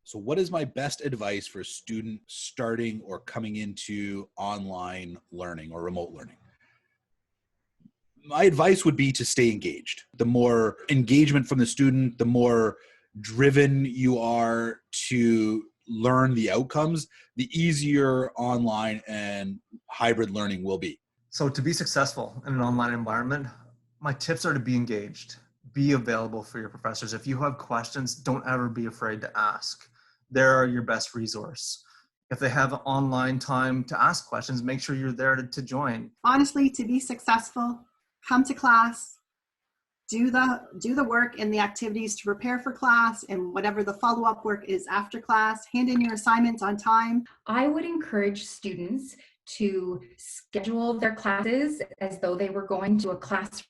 So what is my best advice for a student starting or coming into online learning or remote learning? My advice would be to stay engaged. The more engagement from the student, the more driven you are to learn the outcomes, the easier online and hybrid learning will be. So to be successful in an online environment, my tips are to be engaged, be available for your professors. If you have questions, don't ever be afraid to ask. They're your best resource. If they have online time to ask questions, make sure you're there to join. Honestly, to be successful, come to class, do the work and the activities to prepare for class, and whatever the follow-up work is after class, hand in your assignments on time. I would encourage students to schedule their classes as though they were going to a classroom,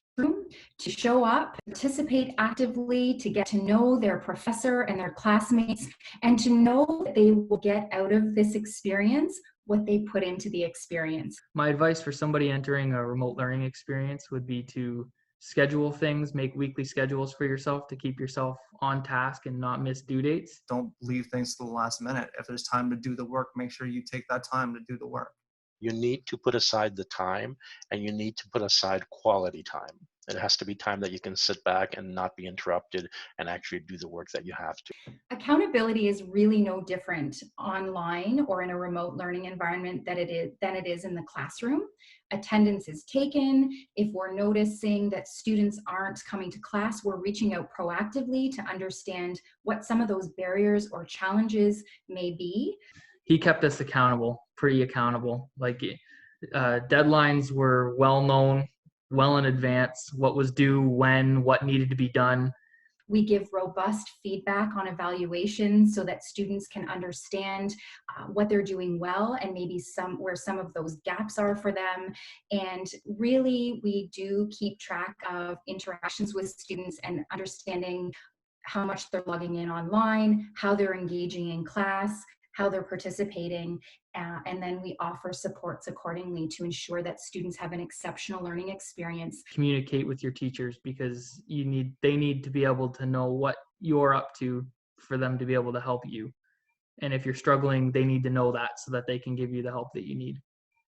to show up, participate actively, to get to know their professor and their classmates, and to know that they will get out of this experience what they put into the experience. My advice for somebody entering a remote learning experience would be to schedule things, make weekly schedules for yourself to keep yourself on task and not miss due dates. Don't leave things to the last minute. If there's time to do the work, make sure you take that time to do the work. You need to put aside the time, and you need to put aside quality time. It has to be time that you can sit back and not be interrupted and actually do the work that you have to. Accountability is really no different online or in a remote learning environment than it is in the classroom. Attendance is taken. If we're noticing that students aren't coming to class, we're reaching out proactively to understand what some of those barriers or challenges may be. He kept us accountable, pretty accountable. Like deadlines were well known, well in advance, what was due, when, what needed to be done. We give robust feedback on evaluations so that students can understand what they're doing well and maybe where some of those gaps are for them. And really, we do keep track of interactions with students and understanding how much they're logging in online, how they're engaging in class, how they're participating, and then we offer supports accordingly to ensure that students have an exceptional learning experience. Communicate with your teachers because they need to be able to know what you're up to for them to be able to help you. And if you're struggling, they need to know that so that they can give you the help that you need.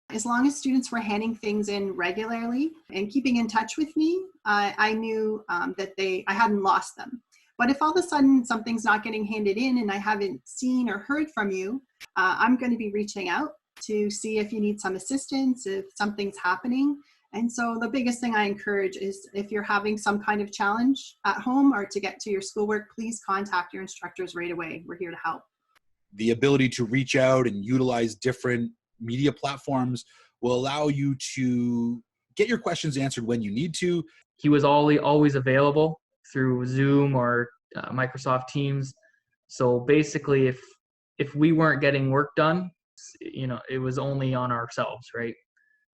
As long as students were handing things in regularly and keeping in touch with me, I knew that I hadn't lost them. But if all of a sudden something's not getting handed in and I haven't seen or heard from you, I'm going to be reaching out to see if you need some assistance, if something's happening. And so the biggest thing I encourage is if you're having some kind of challenge at home or to get to your schoolwork, please contact your instructors right away. We're here to help. The ability to reach out and utilize different media platforms will allow you to get your questions answered when you need to. He was always available through Zoom or Microsoft Teams. So basically, if we weren't getting work done, it was only on ourselves, right?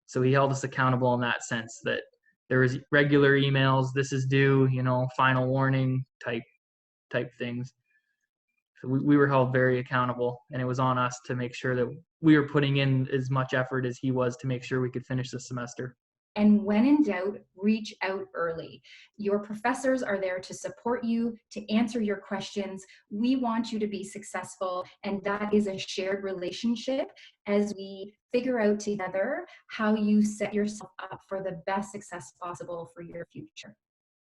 So he held us accountable in that sense that there was regular emails, this is due, final warning type things. So we were held very accountable, and it was on us to make sure that we were putting in as much effort as he was to make sure we could finish the semester. And when in doubt, reach out early. Your professors are there to support you, to answer your questions. We want you to be successful, and that is a shared relationship as we figure out together how you set yourself up for the best success possible for your future.